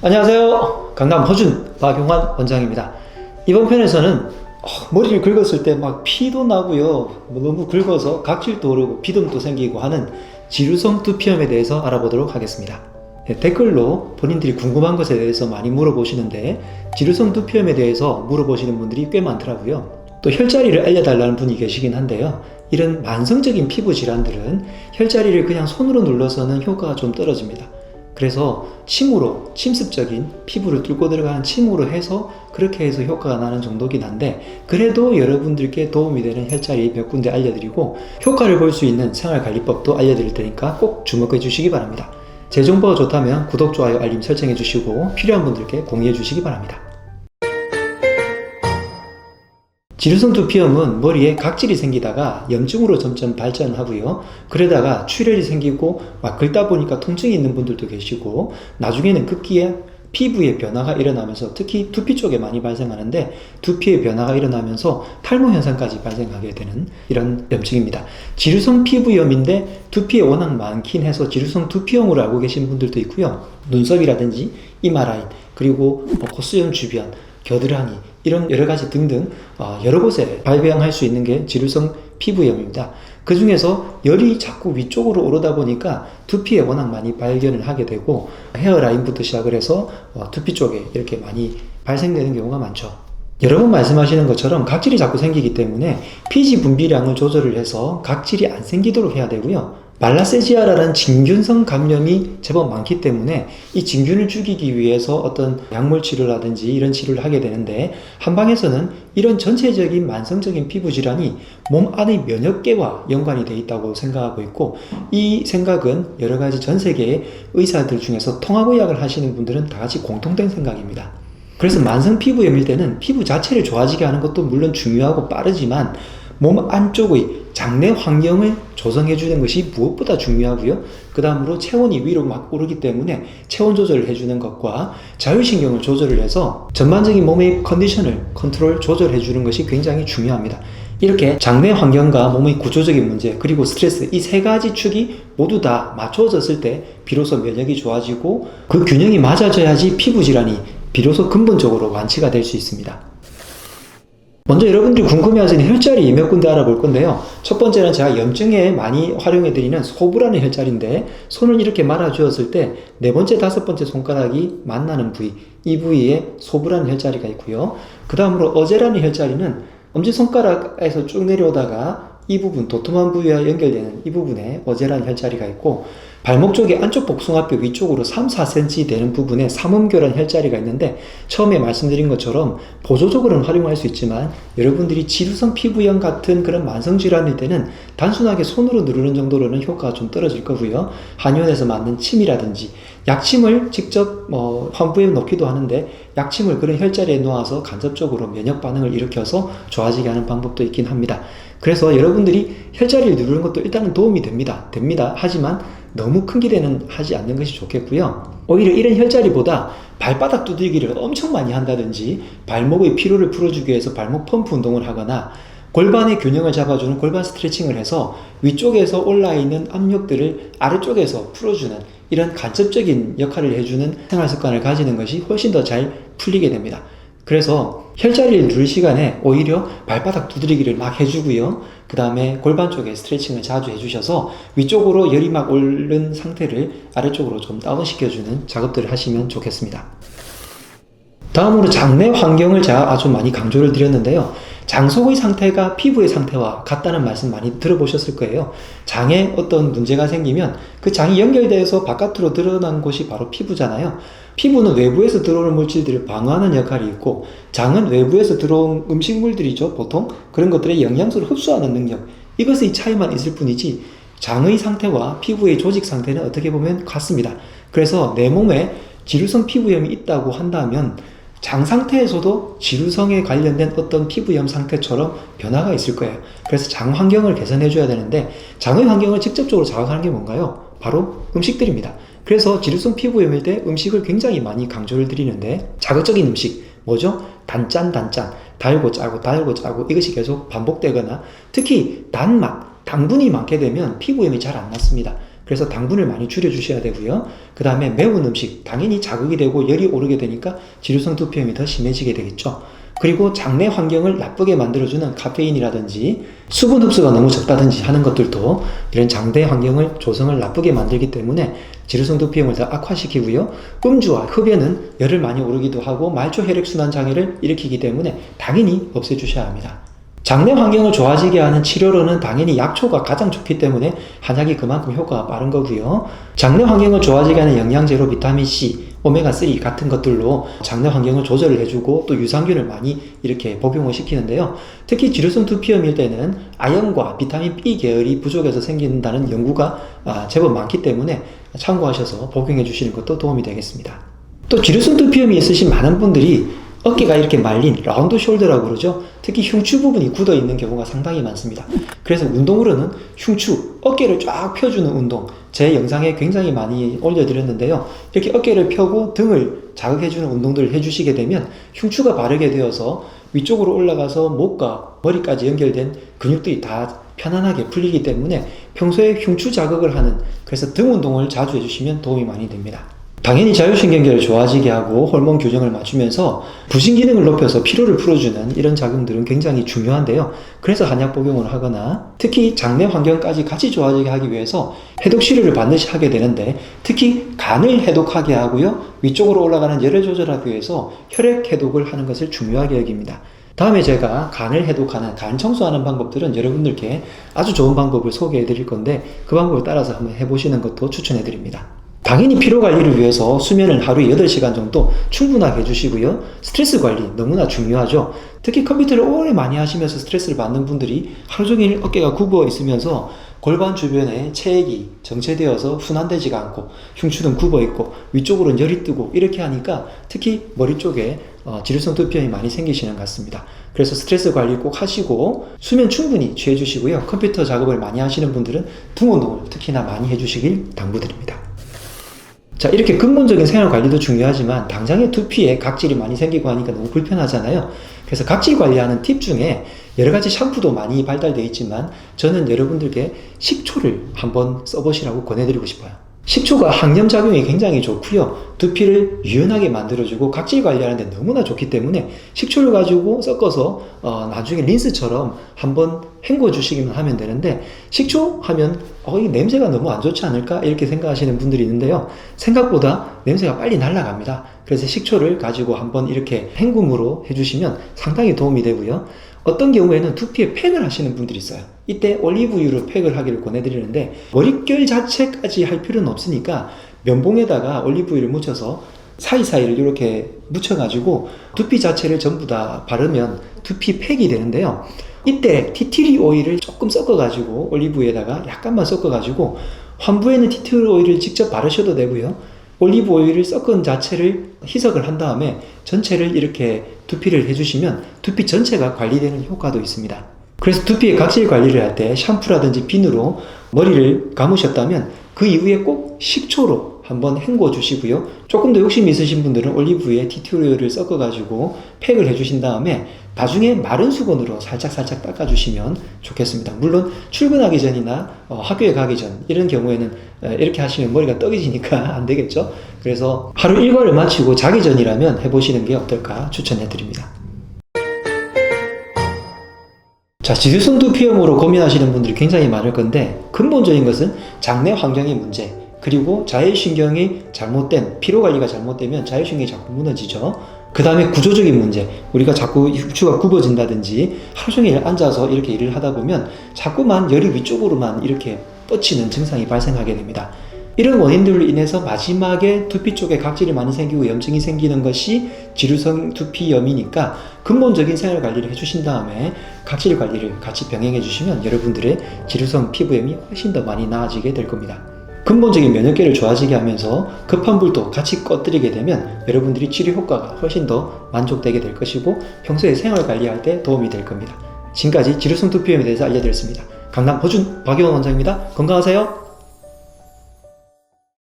안녕하세요. 강남 허준 박용환 원장입니다. 이번 편에서는 머리를 긁었을 때 막 피도 나고요. 너무 긁어서 각질도 오르고 비듬도 생기고 하는 지루성 두피염에 대해서 알아보도록 하겠습니다. 댓글로 본인들이 궁금한 것에 대해서 많이 물어보시는데 지루성 두피염에 대해서 물어보시는 분들이 꽤 많더라고요. 또 혈자리를 알려달라는 분이 계시긴 한데요. 이런 만성적인 피부 질환들은 혈자리를 그냥 손으로 눌러서는 효과가 좀 떨어집니다. 그래서 침으로, 침습적인 피부를 뚫고 들어가는 침으로 해서 그렇게 해서 효과가 나는 정도긴 한데, 그래도 여러분들께 도움이 되는 혈자리 몇 군데 알려드리고 효과를 볼 수 있는 생활관리법도 알려드릴 테니까 꼭 주목해 주시기 바랍니다. 제 정보가 좋다면 구독, 좋아요, 알림 설정해 주시고 필요한 분들께 공유해 주시기 바랍니다. 지루성 두피염은 머리에 각질이 생기다가 염증으로 점점 발전하고요. 그러다가 출혈이 생기고 막 긁다 보니까 통증이 있는 분들도 계시고, 나중에는 급기에 피부에 변화가 일어나면서, 특히 두피 쪽에 많이 발생하는데 두피의 변화가 일어나면서 탈모 현상까지 발생하게 되는 이런 염증입니다. 지루성 피부염인데 두피에 워낙 많긴 해서 지루성 두피염으로 알고 계신 분들도 있고요. 눈썹이라든지 이마 라인, 그리고 콧수염 주변, 겨드랑이, 이런 여러가지 등등 여러 곳에 발병할 수 있는 게 지루성 피부염입니다. 그 중에서 열이 자꾸 위쪽으로 오르다 보니까 두피에 워낙 많이 발견을 하게 되고, 헤어라인부터 시작을 해서 두피 쪽에 이렇게 많이 발생되는 경우가 많죠. 여러 번 말씀하시는 것처럼 각질이 자꾸 생기기 때문에 피지 분비량을 조절을 해서 각질이 안 생기도록 해야 되고요. 말라세지아라는 진균성 감염이 제법 많기 때문에 이 진균을 죽이기 위해서 어떤 약물 치료라든지 이런 치료를 하게 되는데, 한방에서는 이런 전체적인 만성적인 피부 질환이 몸 안의 면역계와 연관이 되어 있다고 생각하고 있고, 이 생각은 여러 가지 전 세계의 의사들 중에서 통합의학을 하시는 분들은 다 같이 공통된 생각입니다. 그래서 만성 피부염일 때는 피부 자체를 좋아지게 하는 것도 물론 중요하고 빠르지만 몸 안쪽의 장내 환경을 조성해 주는 것이 무엇보다 중요하고요. 그 다음으로 체온이 위로 막 오르기 때문에 체온 조절을 해주는 것과 자율신경을 조절을 해서 전반적인 몸의 컨디션을 컨트롤 조절해 주는 것이 굉장히 중요합니다. 이렇게 장내 환경과 몸의 구조적인 문제, 그리고 스트레스, 이 세 가지 축이 모두 다 맞춰졌을 때 비로소 면역이 좋아지고, 그 균형이 맞아져야지 피부 질환이 비로소 근본적으로 완치가 될 수 있습니다. 먼저 여러분들이 궁금해하시는 혈자리 몇 군데 알아볼 건데요. 첫 번째는 제가 염증에 많이 활용해드리는 소부라는 혈자리인데, 손을 이렇게 말아주었을 때 네 번째, 다섯 번째 손가락이 만나는 부위, 이 부위에 소부라는 혈자리가 있고요. 그 다음으로 어제라는 혈자리는 엄지손가락에서 쭉 내려오다가 이 부분, 도톰한 부위와 연결되는 이 부분에 어제라는 혈자리가 있고, 발목 쪽에 안쪽 복숭아뼈 위쪽으로 3-4cm 되는 부분에 삼음교라는 혈자리가 있는데, 처음에 말씀드린 것처럼 보조적으로는 활용할 수 있지만 여러분들이 지루성 피부염 같은 그런 만성질환일 때는 단순하게 손으로 누르는 정도로는 효과가 좀 떨어질 거고요. 한의원에서 만든 침이라든지 약침을 직접 환부에 넣기도 하는데, 약침을 그런 혈자리에 놓아서 간접적으로 면역 반응을 일으켜서 좋아지게 하는 방법도 있긴 합니다. 그래서 여러분들이 혈자리를 누르는 것도 일단은 도움이 됩니다. 하지만 너무 큰 기대는 하지 않는 것이 좋겠고요. 오히려 이런 혈자리보다 발바닥 두들기를 엄청 많이 한다든지, 발목의 피로를 풀어주기 위해서 발목 펌프 운동을 하거나, 골반의 균형을 잡아주는 골반 스트레칭을 해서 위쪽에서 올라있는 압력들을 아래쪽에서 풀어주는 이런 간접적인 역할을 해주는 생활습관을 가지는 것이 훨씬 더 잘 풀리게 됩니다. 그래서 혈자리를 누를 시간에 오히려 발바닥 두드리기를 막 해주고요. 그 다음에 골반 쪽에 스트레칭을 자주 해주셔서 위쪽으로 열이 막 오른 상태를 아래쪽으로 좀 다운시켜주는 작업들을 하시면 좋겠습니다. 다음으로 장내 환경을 제가 아주 많이 강조를 드렸는데요. 장 속의 상태가 피부의 상태와 같다는 말씀 많이 들어보셨을 거예요. 장에 어떤 문제가 생기면 그 장이 연결되어서 바깥으로 드러난 곳이 바로 피부잖아요. 피부는 외부에서 들어오는 물질들을 방어하는 역할이 있고, 장은 외부에서 들어온 음식물들이죠. 보통 그런 것들의 영양소를 흡수하는 능력, 이것의 차이만 있을 뿐이지 장의 상태와 피부의 조직 상태는 어떻게 보면 같습니다. 그래서 내 몸에 지루성 피부염이 있다고 한다면 장 상태에서도 지루성에 관련된 어떤 피부염 상태처럼 변화가 있을 거예요. 그래서 장 환경을 개선해 줘야 되는데, 장의 환경을 직접적으로 자극하는 게 뭔가요? 바로 음식들입니다. 그래서 지루성 피부염일 때 음식을 굉장히 많이 강조를 드리는데, 자극적인 음식 뭐죠? 단짠, 달고 짜고 이것이 계속 반복되거나, 특히 단맛, 당분이 많게 되면 피부염이 잘 안 났습니다. 그래서 당분을 많이 줄여주셔야 되고요. 그 다음에 매운 음식, 당연히 자극이 되고 열이 오르게 되니까 지루성 두피염이 더 심해지게 되겠죠. 그리고 장내 환경을 나쁘게 만들어주는 카페인이라든지 수분 흡수가 너무 적다든지 하는 것들도 이런 장내 환경을 조성을 나쁘게 만들기 때문에 지루성 두피염을 더 악화시키고요. 음주와 흡연은 열을 많이 오르기도 하고 말초 혈액순환 장애를 일으키기 때문에 당연히 없애주셔야 합니다. 장내 환경을 좋아지게 하는 치료로는 당연히 약초가 가장 좋기 때문에 한약이 그만큼 효과가 빠른 거고요. 장내 환경을 좋아지게 하는 영양제로 비타민C, 오메가3 같은 것들로 장내 환경을 조절을 해주고 또 유산균을 많이 이렇게 복용을 시키는데요. 특히 지루성 두피염일 때는 아연과 비타민 B 계열이 부족해서 생긴다는 연구가 제법 많기 때문에 참고하셔서 복용해 주시는 것도 도움이 되겠습니다. 또 지루성 두피염이 있으신 많은 분들이 어깨가 이렇게 말린 라운드 숄더라고 그러죠. 특히 흉추 부분이 굳어 있는 경우가 상당히 많습니다. 그래서 운동으로는 흉추, 어깨를 쫙 펴주는 운동, 제 영상에 굉장히 많이 올려드렸는데요. 이렇게 어깨를 펴고 등을 자극해주는 운동들을 해주시게 되면 흉추가 바르게 되어서 위쪽으로 올라가서 목과 머리까지 연결된 근육들이 다 편안하게 풀리기 때문에 평소에 흉추 자극을 하는, 그래서 등 운동을 자주 해주시면 도움이 많이 됩니다. 당연히 자율신경계를 좋아지게 하고 호르몬 교정을 맞추면서 부신 기능을 높여서 피로를 풀어주는 이런 작용들은 굉장히 중요한데요. 그래서 한약 복용을 하거나 특히 장내 환경까지 같이 좋아지게 하기 위해서 해독 치료를 반드시 하게 되는데, 특히 간을 해독하게 하고요. 위쪽으로 올라가는 열을 조절하기 위해서 혈액 해독을 하는 것을 중요하게 여깁니다. 다음에 제가 간을 해독하는, 간 청소하는 방법들은 여러분들께 아주 좋은 방법을 소개해 드릴 건데 그 방법을 따라서 한번 해보시는 것도 추천해 드립니다. 당연히 피로 관리를 위해서 수면을 하루에 8시간 정도 충분하게 해주시고요. 스트레스 관리 너무나 중요하죠. 특히 컴퓨터를 오래 많이 하시면서 스트레스를 받는 분들이 하루 종일 어깨가 굽어 있으면서 골반 주변에 체액이 정체되어서 순환되지가 않고 흉추는 굽어 있고 위쪽으로는 열이 뜨고 이렇게 하니까 특히 머리 쪽에 지루성 두피염이 많이 생기시는 것 같습니다. 그래서 스트레스 관리 꼭 하시고 수면 충분히 취해 주시고요. 컴퓨터 작업을 많이 하시는 분들은 등 운동을 특히나 많이 해주시길 당부드립니다. 자, 이렇게 근본적인 생활 관리도 중요하지만 당장의 두피에 각질이 많이 생기고 하니까 너무 불편하잖아요. 그래서 각질 관리하는 팁 중에 여러 가지 샴푸도 많이 발달되어 있지만 저는 여러분들께 식초를 한번 써보시라고 권해드리고 싶어요. 식초가 항염작용이 굉장히 좋고요. 두피를 유연하게 만들어주고 각질 관리하는데 너무나 좋기 때문에 식초를 가지고 섞어서 나중에 린스처럼 한번 헹궈 주시기만 하면 되는데, 식초 하면 이 냄새가 너무 안 좋지 않을까 이렇게 생각하시는 분들이 있는데요. 생각보다 냄새가 빨리 날아갑니다. 그래서 식초를 가지고 한번 이렇게 헹굼으로 해주시면 상당히 도움이 되고요. 어떤 경우에는 두피에 팩을 하시는 분들이 있어요. 이때 올리브유로 팩을 하기를 권해드리는데 머릿결 자체까지 할 필요는 없으니까 면봉에다가 올리브유를 묻혀서 사이사이를 이렇게 묻혀가지고 두피 자체를 전부 다 바르면 두피 팩이 되는데요. 이때 티티리 오일을 조금 섞어가지고 올리브유에다가 약간만 섞어가지고 환부에는 티티리 오일을 직접 바르셔도 되고요. 올리브 오일을 섞은 자체를 희석을 한 다음에 전체를 이렇게 두피를 해주시면 두피 전체가 관리되는 효과도 있습니다. 그래서 두피의 각질 관리를 할 때 샴푸라든지 비누로 머리를 감으셨다면 그 이후에 꼭 식초로 한번 헹궈 주시고요. 조금 더 욕심이 있으신 분들은 올리브유에 티티오일을 섞어 가지고 팩을 해주신 다음에 나중에 마른 수건으로 살짝 닦아주시면 좋겠습니다. 물론 출근하기 전이나 학교에 가기 전 이런 경우에는 이렇게 하시면 머리가 떡이지니까 안 되겠죠. 그래서 하루 일과를 마치고 자기 전이라면 해보시는 게 어떨까 추천해 드립니다. 자, 지루성 두피염으로 고민하시는 분들이 굉장히 많을 건데 근본적인 것은 장내 환경의 문제, 그리고 자율신경이 잘못된, 피로관리가 잘못되면 자율신경이 자꾸 무너지죠. 그 다음에 구조적인 문제, 우리가 자꾸 흉추가 굽어진다든지 하루 종일 앉아서 이렇게 일을 하다 보면 자꾸만 열이 위쪽으로만 이렇게 뻗치는 증상이 발생하게 됩니다. 이런 원인들로 인해서 마지막에 두피 쪽에 각질이 많이 생기고 염증이 생기는 것이 지루성 두피염이니까 근본적인 생활 관리를 해주신 다음에 각질 관리를 같이 병행해 주시면 여러분들의 지루성 피부염이 훨씬 더 많이 나아지게 될 겁니다. 근본적인 면역계를 좋아지게 하면서 급한 불도 같이 꺼뜨리게 되면 여러분들이 치료 효과가 훨씬 더 만족되게 될 것이고 평소에 생활 관리할 때 도움이 될 겁니다. 지금까지 지루성 두피염에 대해서 알려드렸습니다. 강남 허준 박유원 원장입니다. 건강하세요.